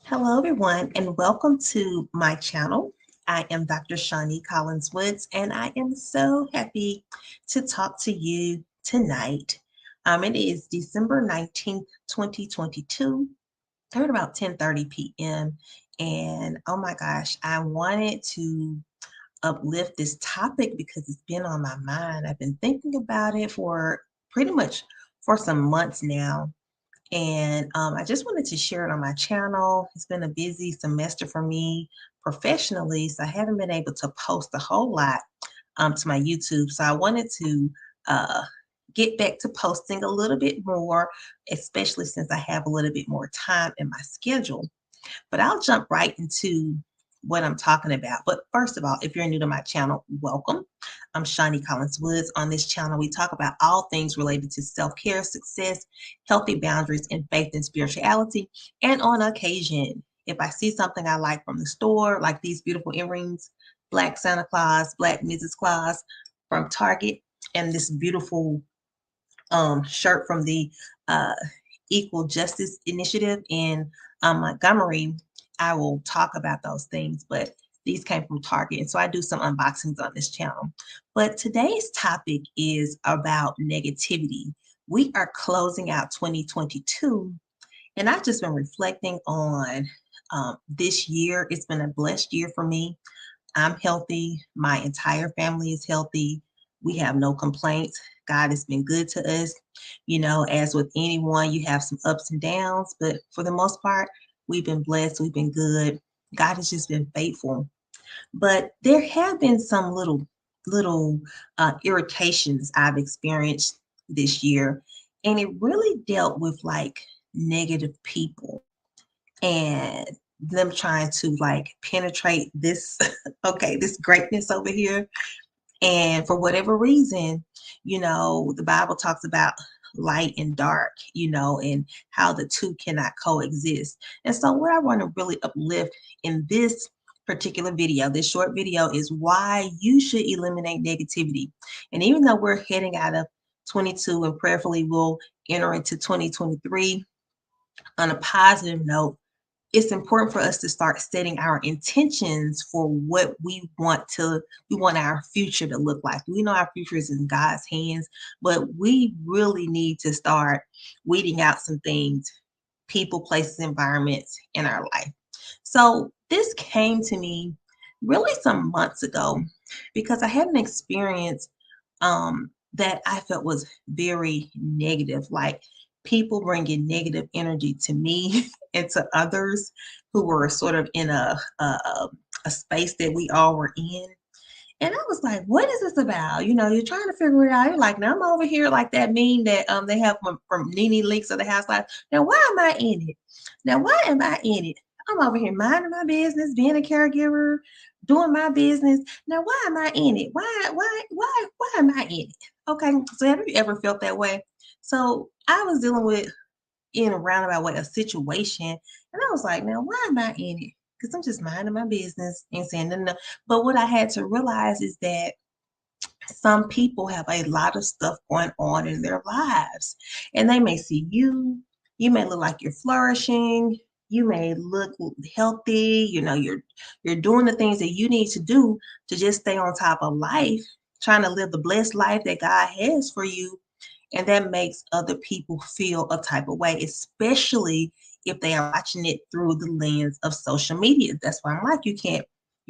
Hello, everyone, and welcome to my channel. I am Dr. Shani Collins Woods, and I am so happy to talk to you tonight. It is December 19th, 2022. At about 10:30 p.m. And oh my gosh, I wanted to uplift this topic because it's been on my mind. I've been thinking about it for pretty much for some months now, and I just wanted to share it on my channel. It's been a busy semester for me professionally, so I haven't been able to post a whole lot to my YouTube. So I wanted to uh, get back to posting a little bit more, especially since I have a little bit more time in my schedule. But I'll jump right into what I'm talking about. But first of all, if you're new to my channel, welcome. I'm Shani Collins Woods. On this channel, we talk about all things related to self-care, success, healthy boundaries, and faith and spirituality. And on occasion, if I see something I like from the store, like these beautiful earrings, Black Santa Claus, Black Mrs. Claus from Target, and this beautiful shirt from the uh, Equal Justice Initiative in Montgomery, I will talk about those things, but these came from Target. And so I do some unboxings on this channel. But today's topic is about negativity. We are closing out 2022, and I've just been reflecting on this year. It's been a blessed year for me. I'm healthy. My entire family is healthy. We have no complaints. God has been good to us. You know, as with anyone, you have some ups and downs, but for the most part, we've been blessed. We've been good. God has just been faithful. But there have been some little irritations I've experienced this year, and it really dealt with like negative people and them trying to like penetrate this okay, this greatness over here. And for whatever reason, the Bible talks about light and dark, and how the two cannot coexist. And so what I want to really uplift in this particular video, this short video, is why you should eliminate negativity. And even though we're heading out of 22 and prayerfully we'll enter into 2023 on a positive note, it's important for us to start setting our intentions for what we want our future to look like. We know our future is in God's hands, but we really need to start weeding out some things, people, places, environments in our life. So this came to me really some months ago because I had an experience that I felt was very negative, like people bringing negative energy to me and to others who were sort of in a space that we all were in. And I was like, what is this about? You're trying to figure it out. You're like, now I'm over here like that meme that they have from Nene Leaks of the House. Like, now why am I in it? Now why am I in it? I'm over here minding my business, being a caregiver, doing my business. Now why am I in it? Why am I in it? Okay. So have you ever felt that way? So I was dealing with in a roundabout way a situation, and I was like, now why am I in it? Because I'm just minding my business and saying no, no. But what I had to realize is that some people have a lot of stuff going on in their lives, and they may see you. You may look like you're flourishing. You may look healthy. You're doing the things that you need to do to just stay on top of life, trying to live the blessed life that God has for you, and that makes other people feel a type of way, especially if they are watching it through the lens of social media. That's why I'm like, you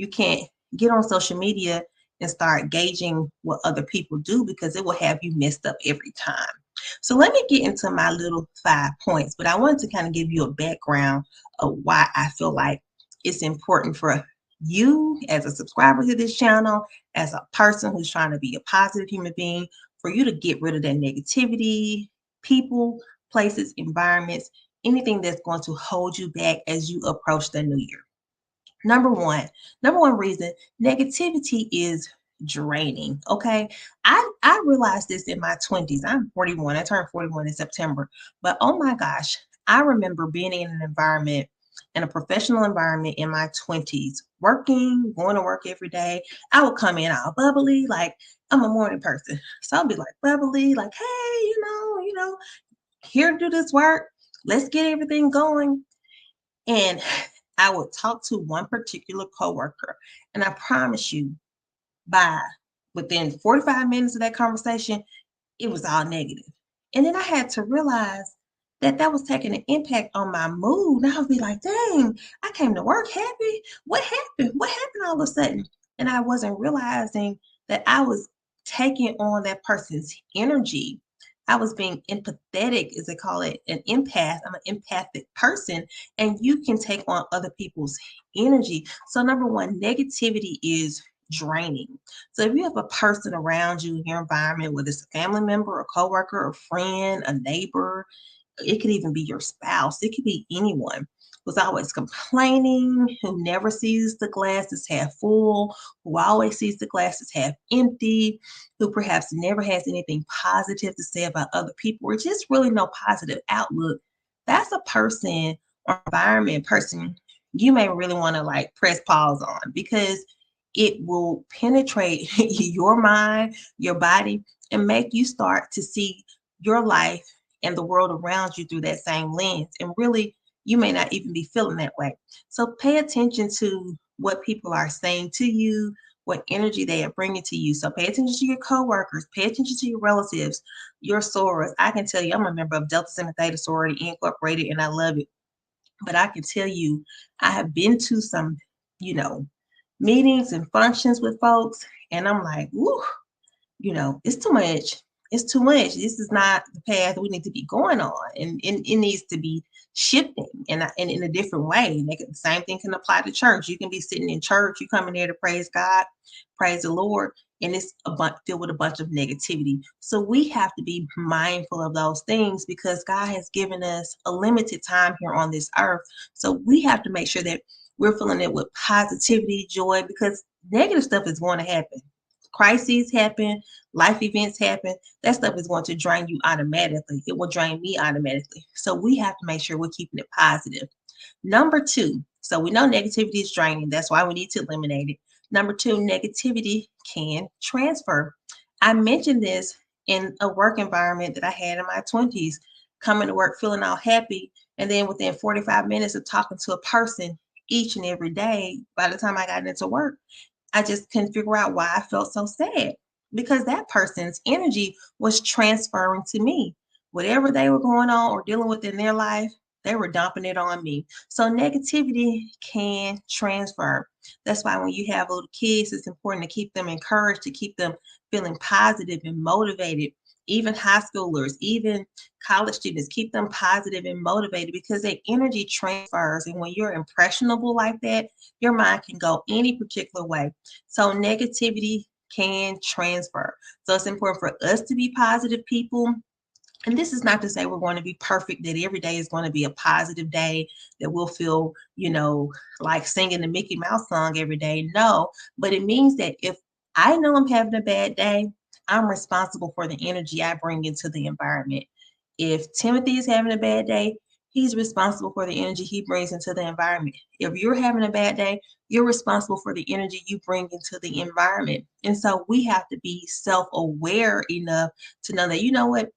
can't get on social media and start gauging what other people do, because it will have you messed up every time. So let me get into my little 5 points, but I wanted to kind of give you a background of why I feel like it's important for you as a subscriber to this channel, as a person who's trying to be a positive human being, for you to get rid of that negativity, people, places, environments, anything that's going to hold you back as you approach the new year. Number one, number one reason, negativity is draining. Okay. I realized this in my 20s. I'm 41. I turned 41 in September. But oh my gosh, I remember being in an environment, in a professional environment in my 20s, working, going to work every day. I would come in all bubbly, like I'm a morning person. So I'll be like bubbly, like, hey, here to do this work. Let's get everything going. And I would talk to one particular coworker, and I promise you, by within 45 minutes of that conversation, it was all negative. And then I had to realize that that was taking an impact on my mood. And I would be like, dang, I came to work happy. What happened? What happened all of a sudden? And I wasn't realizing that I was taking on that person's energy. I was being empathetic, as they call it, an empath. I'm an empathic person, and you can take on other people's energy. So, number one, negativity is draining. So if you have a person around you in your environment, whether it's a family member, a coworker, a friend, a neighbor, it could even be your spouse, it could be anyone who's always complaining, who never sees the glass as half full, who always sees the glass as half empty, who perhaps never has anything positive to say about other people, or just really no positive outlook. That's a person or environment person you may really want to like press pause on, because it will penetrate your mind, your body, and make you start to see your life and the world around you through that same lens. And really, you may not even be feeling that way. So pay attention to what people are saying to you, what energy they are bringing to you. So pay attention to your coworkers, pay attention to your relatives, your sorors. I can tell you, I'm a member of Delta Sigma Theta Sorority Incorporated, and I love it. But I can tell you, I have been to some, you know, meetings and functions with folks, and I'm like, ooh, it's too much. It's too much. This is not the path we need to be going on. And it needs to be shifting and in a different way. And the same thing can apply to church. You can be sitting in church, you come in there to praise God, praise the Lord, and it's filled with a bunch of negativity. So we have to be mindful of those things, because God has given us a limited time here on this earth. So we have to make sure that we're filling it with positivity, joy, because negative stuff is going to happen. Crises happen, life events happen. That stuff is going to drain you automatically. It will drain me automatically. So we have to make sure we're keeping it positive. Number two, so we know negativity is draining. That's why we need to eliminate it. Number two, negativity can transfer. I mentioned this in a work environment that I had in my 20s, coming to work feeling all happy. And then within 45 minutes of talking to a person each and every day, by the time I got into work, I just couldn't figure out why I felt so sad, because that person's energy was transferring to me. Whatever they were going on or dealing with in their life, they were dumping it on me. So negativity can transfer. That's why when you have little kids, it's important to keep them encouraged, to keep them feeling positive and motivated. Even high schoolers, even college students, keep them positive and motivated, because their energy transfers. And when you're impressionable like that, your mind can go any particular way. So negativity can transfer. So it's important for us to be positive people. And this is not to say we're going to be perfect, that every day is going to be a positive day, that we'll feel, like singing the Mickey Mouse song every day. No, but it means that if I know I'm having a bad day, I'm responsible for the energy I bring into the environment. If Timothy is having a bad day, he's responsible for the energy he brings into the environment. If you're having a bad day, you're responsible for the energy you bring into the environment. And so we have to be self-aware enough to know that, you know what,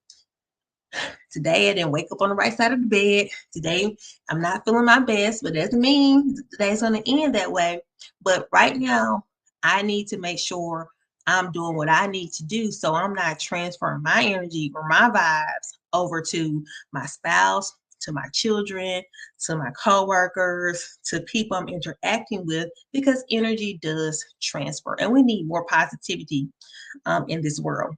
today I didn't wake up on the right side of the bed. Today I'm not feeling my best, but that doesn't mean today's going to end that way. But right now, I need to make sure I'm doing what I need to do, so I'm not transferring my energy or my vibes over to my spouse, to my children, to my coworkers, to people I'm interacting with, because energy does transfer, and we need more positivity in this world.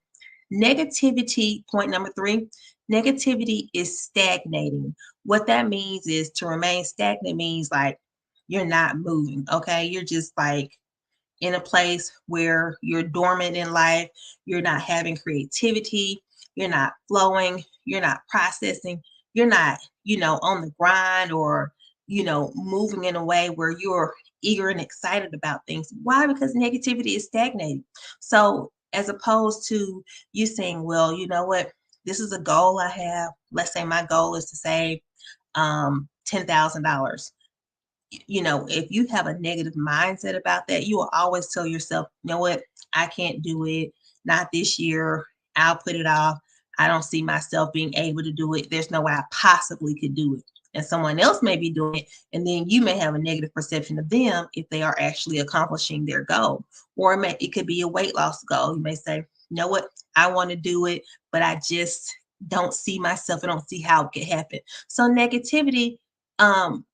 Negativity, point number three, negativity is stagnating. What that means is, to remain stagnant means like you're not moving, okay? You're just like in a place where you're dormant in life, you're not having creativity, you're not flowing, you're not processing, you're not, on the grind, or, moving in a way where you're eager and excited about things. Why? Because negativity is stagnating. So, as opposed to you saying, well, you know what, this is a goal I have. Let's say my goal is to save $10,000. If you have a negative mindset about that, you will always tell yourself, you know what, I can't do it. Not this year. I'll put it off. I don't see myself being able to do it. There's no way I possibly could do it. and someone else may be doing it, and then you may have a negative perception of them if they are actually accomplishing their goal. Or it could be a weight loss goal. You may say, you know what, I want to do it, but I just don't see myself. I don't see how it could happen. So negativity,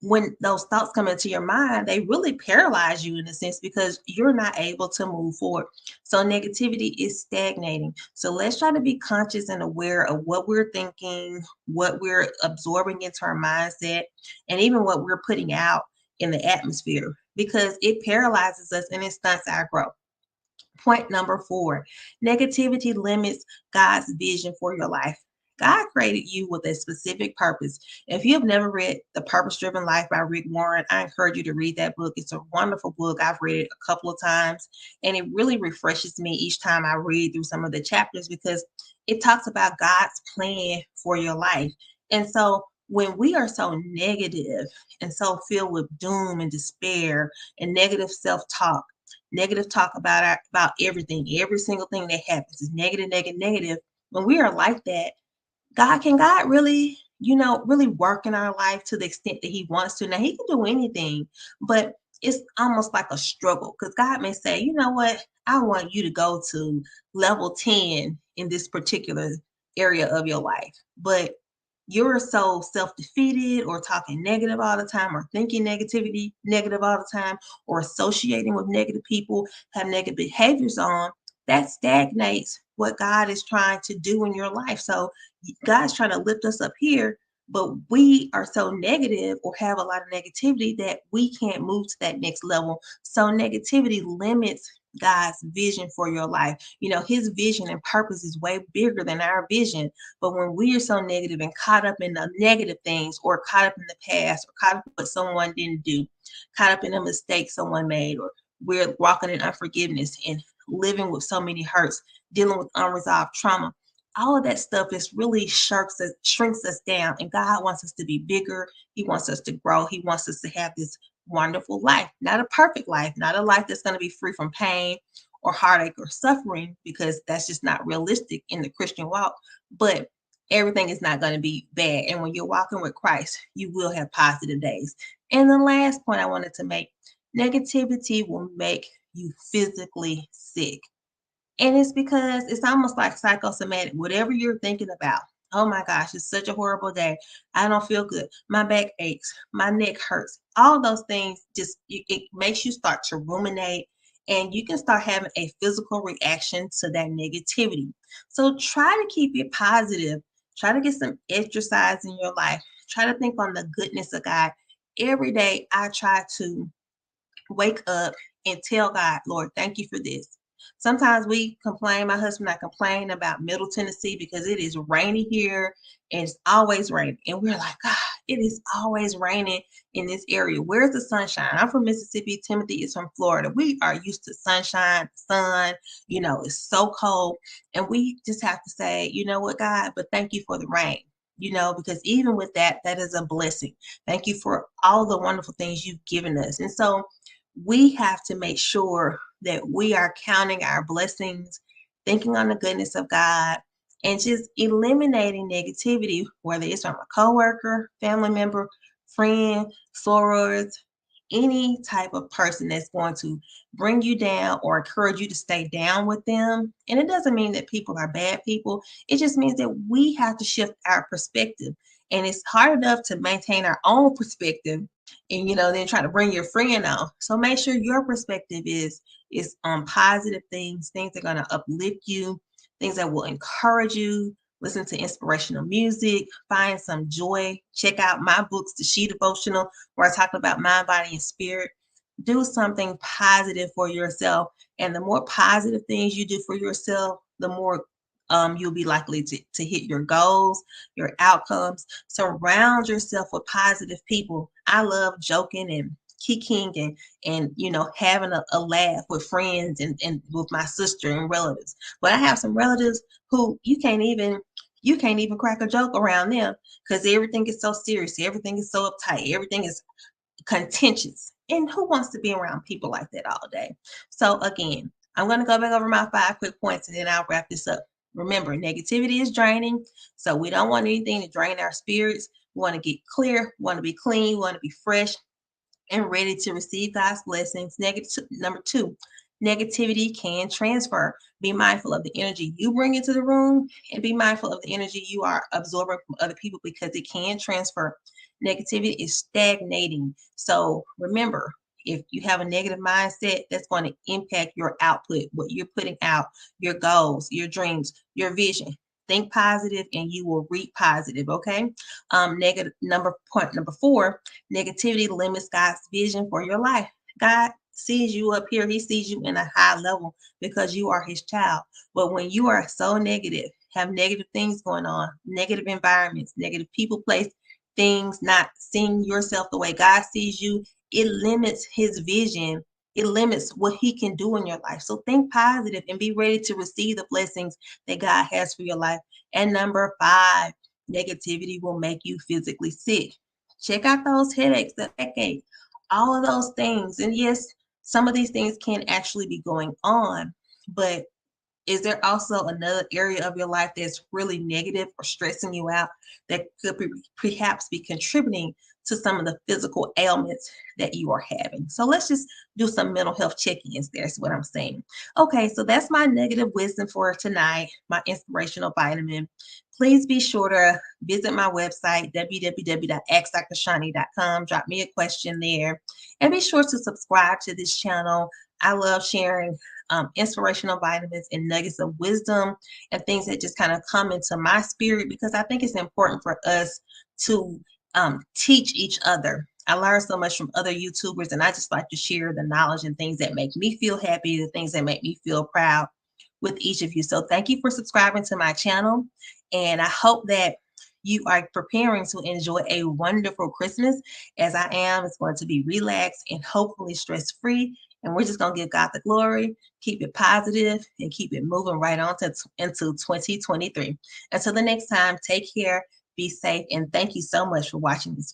when those thoughts come into your mind, they really paralyze you in a sense because you're not able to move forward. So negativity is stagnating. So let's try to be conscious and aware of what we're thinking, what we're absorbing into our mindset, and even what we're putting out in the atmosphere, because it paralyzes us and it stunts our growth. Point number 4, negativity limits God's vision for your life. God created you with a specific purpose. If you have never read The Purpose Driven Life by Rick Warren, I encourage you to read that book. It's a wonderful book. I've read it a couple of times, and it really refreshes me each time I read through some of the chapters because it talks about God's plan for your life. And so when we are so negative and so filled with doom and despair and negative self-talk, negative talk about everything, every single thing that happens is negative, negative, negative. When we are like that, God really, really work in our life to the extent that He wants to? Now He can do anything, but it's almost like a struggle because God may say, you know what, I want you to go to level 10 in this particular area of your life, but you're so self-defeated or talking negative all the time or thinking negative all the time or associating with negative people, have negative behaviors on, that stagnates what God is trying to do in your life. So God's trying to lift us up here, but we are so negative or have a lot of negativity that we can't move to that next level. So negativity limits God's vision for your life. His vision and purpose is way bigger than our vision. But when we are so negative and caught up in the negative things or caught up in the past or caught up in what someone didn't do, caught up in a mistake someone made, or we're walking in unforgiveness and living with so many hurts, dealing with unresolved trauma, all of that stuff is really shrinks us down. And God wants us to be bigger. He wants us to grow. He wants us to have this wonderful life, not a perfect life, not a life that's going to be free from pain or heartache or suffering, because that's just not realistic in the Christian walk. But everything is not going to be bad. And when you're walking with Christ, you will have positive days. And the last point I wanted to make, negativity will make you physically sick. And it's because it's almost like psychosomatic. Whatever you're thinking about, oh my gosh, it's such a horrible day. I don't feel good. My back aches. My neck hurts. All those things it makes you start to ruminate, and you can start having a physical reaction to that negativity. So try to keep it positive. Try to get some exercise in your life. Try to think on the goodness of God. Every day I try to wake up and tell God, Lord, thank you for this. Sometimes we complain, my husband and I complain about Middle Tennessee because it is rainy here and it's always raining. And we're like, God, it is always raining in this area. Where's the sunshine? I'm from Mississippi. Timothy is from Florida. We are used to sunshine, sun, it's so cold. And we just have to say, you know what, God, but thank you for the rain. Because even with that, that is a blessing. Thank you for all the wonderful things you've given us. And so we have to make sure that we are counting our blessings, thinking on the goodness of God, and just eliminating negativity, whether it's from a coworker, family member, friend, sorors, any type of person that's going to bring you down or encourage you to stay down with them. And it doesn't mean that people are bad people. It just means that we have to shift our perspective. And it's hard enough to maintain our own perspective and then try to bring your friend on. So make sure your perspective is on positive things that are going to uplift you, things that will encourage you. Listen to inspirational music, find some joy, check out my books, The She Devotional, where I talk about mind, body, and spirit. Do something positive for yourself. And the more positive things you do for yourself, the more you'll be likely to hit your goals, your outcomes. Surround yourself with positive people. I love joking and kikiing and having a laugh with friends and with my sister and relatives. But I have some relatives who you can't even crack a joke around them because everything is so serious, everything is so uptight, everything is contentious. And who wants to be around people like that all day? So again, I'm going to go back over my 5 quick points and then I'll wrap this up. Remember, negativity is draining. So we don't want anything to drain our spirits. We want to get clear, we want to be clean, we want to be fresh and ready to receive God's blessings. Number two, negativity can transfer. Be mindful of the energy you bring into the room and be mindful of the energy you are absorbing from other people because it can transfer. Negativity is stagnating. So remember, if you have a negative mindset, that's going to impact your output, what you're putting out, your goals, your dreams, your vision. Think positive and you will reap positive. Okay. Negative point number four, negativity limits God's vision for your life. God sees you up here. He sees you in a high level because you are his child. But when you are so negative, have negative things going on, negative environments, negative people, place, things, not seeing yourself the way God sees you, it limits his vision. It limits what he can do in your life. So think positive and be ready to receive the blessings that God has for your life. And number five, negativity will make you physically sick. Check out those headaches, the backache, all of those things. And yes, some of these things can actually be going on, but is there also another area of your life that's really negative or stressing you out that could perhaps be contributing to some of the physical ailments that you are having? So let's just do some mental health check-ins. That's what I'm saying. Okay, so that's my negative wisdom for tonight, my inspirational vitamin. Please be sure to visit my website, www.askdrshani.com. Drop me a question there. And be sure to subscribe to this channel. I love sharing inspirational vitamins and nuggets of wisdom and things that just kind of come into my spirit because I think it's important for us to teach each other. I learned so much from other YouTubers, and I just like to share the knowledge and things that make me feel happy, the things that make me feel proud with each of you. So thank you for subscribing to my channel, and I hope that you are preparing to enjoy a wonderful Christmas as I am. It's going to be relaxed and hopefully stress-free. And we're just going to give God the glory, keep it positive, and keep it moving right on into 2023. Until the next time, take care, be safe, and thank you so much for watching this video.